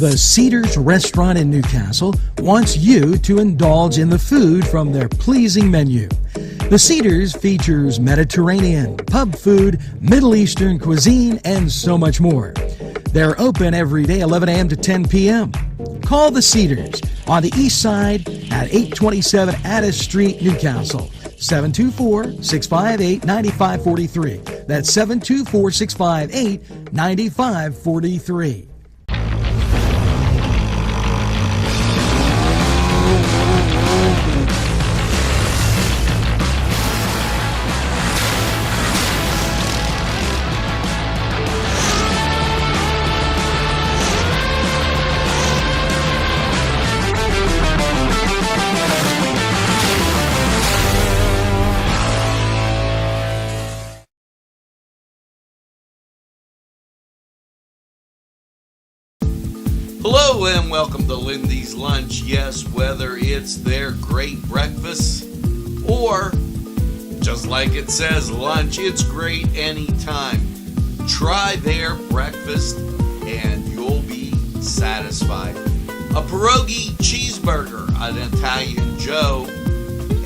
The Cedars Restaurant in Newcastle wants you to indulge in the food from their pleasing menu. The Cedars features Mediterranean, pub food, Middle Eastern cuisine, and so much more. They're open every day 11 a.m. to 10 p.m. Call The Cedars on the east side at 827 Addis Street, Newcastle. 724-658-9543. That's 724-658-9543. Hello and welcome to Lindy's Lunch. Yes, whether it's their great breakfast or, just like it says, lunch, it's great anytime. Try their breakfast and you'll be satisfied. A pierogi cheeseburger, an Italian Joe,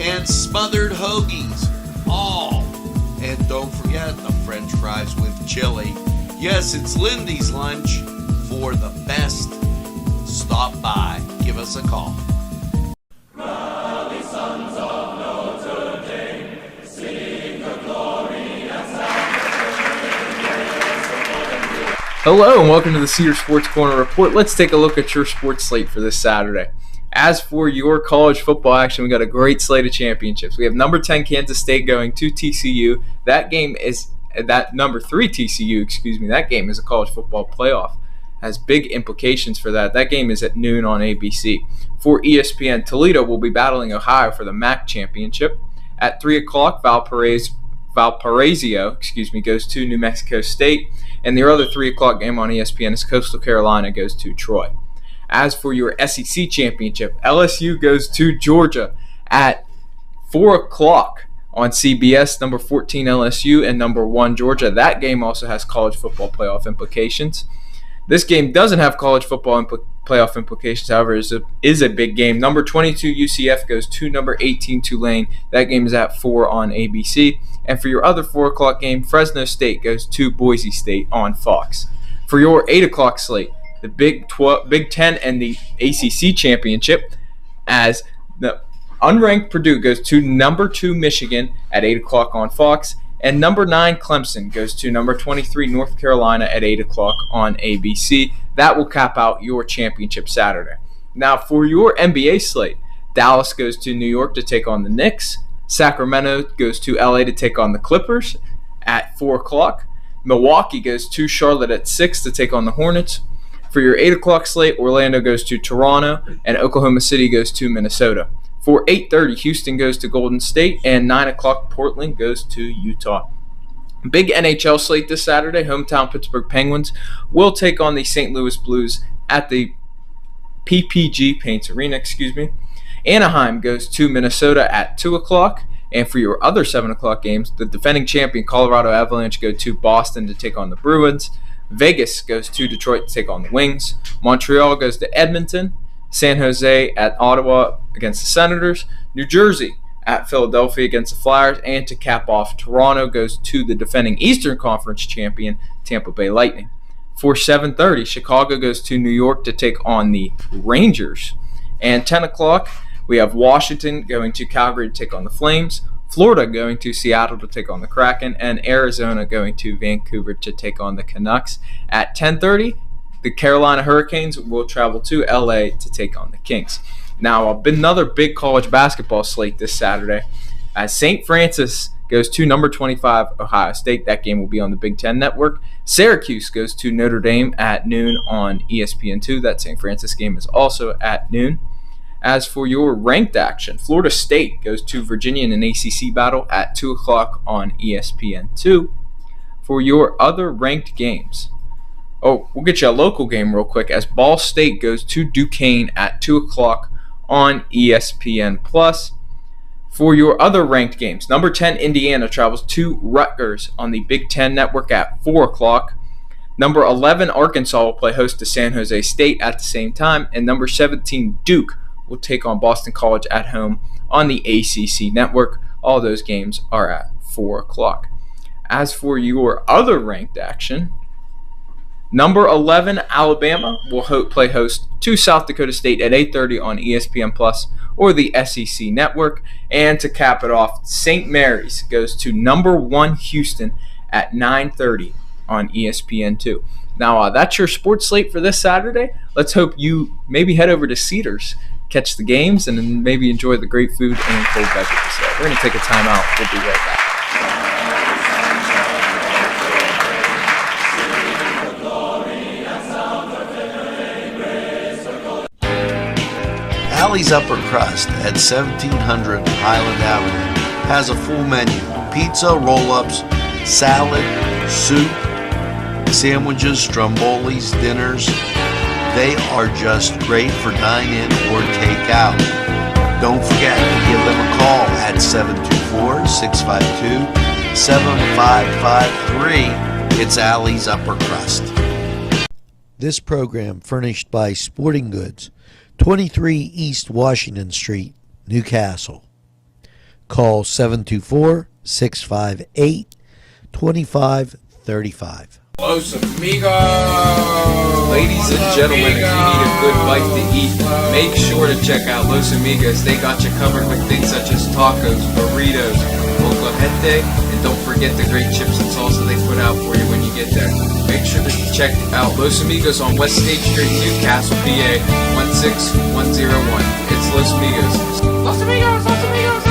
and smothered hoagies, all. And don't forget the French fries with chili. Yes, it's Lindy's Lunch. For the best, stop by. Give us a call. Rally, sons of Notre Dame, sing the glory and salvation. Hello and welcome to the Cedar Sports Corner Report. Let's take a look at your sports slate for this Saturday. As for your college football action, we got a great slate of championships. We have number 10 Kansas State going to TCU. That number 3 TCU, that game is a college football playoff. Has big implications for that. That game is at noon on ABC. For ESPN, Toledo will be battling Ohio for the MAC championship. At 3 o'clock, Valparaiso goes to New Mexico State. And the other 3 o'clock game on ESPN is Coastal Carolina goes to Troy. As for your SEC championship, LSU goes to Georgia at 4 o'clock on CBS, number 14 LSU and number 1 Georgia. That game also has college football playoff implications. This game doesn't have college football playoff implications, however, is a big game. Number 22 UCF goes to number 18 Tulane. That game is at 4 on ABC. And for your other 4 o'clock game, Fresno State goes to Boise State on Fox. For your 8 o'clock slate, the Big Ten and the ACC championship, as the unranked Purdue goes to number 2 Michigan at 8 o'clock on Fox. And number 9 Clemson goes to number 23 North Carolina at 8 o'clock on ABC. That will cap out your championship Saturday. Now for your NBA slate, Dallas goes to New York to take on the Knicks. Sacramento goes to LA to take on the Clippers at 4 o'clock. Milwaukee goes to Charlotte at 6 to take on the Hornets. For your 8 o'clock slate, Orlando goes to Toronto and Oklahoma City goes to Minnesota. For 8:30, Houston goes to Golden State, and 9 o'clock, Portland goes to Utah. Big NHL slate this Saturday. Hometown Pittsburgh Penguins will take on the St. Louis Blues at the PPG Paints Arena. Anaheim goes to Minnesota at 2 o'clock. And for your other 7 o'clock games, the defending champion Colorado Avalanche go to Boston to take on the Bruins. Vegas goes to Detroit to take on the Wings. Montreal goes to Edmonton. San Jose at Ottawa against the Senators. New Jersey at Philadelphia against the Flyers. And to cap off, Toronto goes to the defending Eastern Conference champion, Tampa Bay Lightning. For 7:30, Chicago goes to New York to take on the Rangers. And 10 o'clock, we have Washington going to Calgary to take on the Flames. Florida going to Seattle to take on the Kraken. And Arizona going to Vancouver to take on the Canucks. At 10:30, the Carolina Hurricanes will travel to LA to take on the Kings. Now, another big college basketball slate this Saturday as St. Francis goes to number 25 Ohio State. That game will be on the Big Ten Network. Syracuse goes to Notre Dame at noon on ESPN2. That St. Francis game is also at noon. As for your ranked action, Florida State goes to Virginia in an ACC battle at 2 o'clock on ESPN2. For your other ranked games, we'll get you a local game real quick as Ball State goes to Duquesne at 2 o'clock on ESPN+. For your other ranked games, number 10 Indiana travels to Rutgers on the Big Ten Network at 4 o'clock. Number 11, Arkansas will play host to San Jose State at the same time. And number 17, Duke will take on Boston College at home on the ACC network. All those games are at 4 o'clock. As for your other ranked action, number 11, Alabama will play host to South Dakota State at 8:30 on ESPN Plus or the SEC network. And to cap it off, St. Mary's goes to number 1, Houston at 9:30 on ESPN2. Now, that's your sports slate for this Saturday. Let's hope you maybe head over to Cedars, catch the games, and then maybe enjoy the great food and cold beverages there. We're going to take a timeout. We'll be right back. Allie's Upper Crust at 1700 Highland Avenue has a full menu: pizza, roll-ups, salad, soup, sandwiches, strombolis, dinners. They are just great for dine-in or take-out. Don't forget to give them a call at 724-652-7553. It's Allie's Upper Crust. This program furnished by Sporting Goods, 23 East Washington Street, Newcastle. Call 724-658-2535. Los Amigos! Ladies and gentlemen, if you need a good bite to eat, make sure to check out Los Amigos. They got you covered with things such as tacos, burritos, molcajete, and don't forget the great chips and salsa they put out for you when you get there. Make sure to check out Los Amigos on West State Street, Newcastle, PA 16101. It's Los Amigos. Los Amigos! Los Amigos!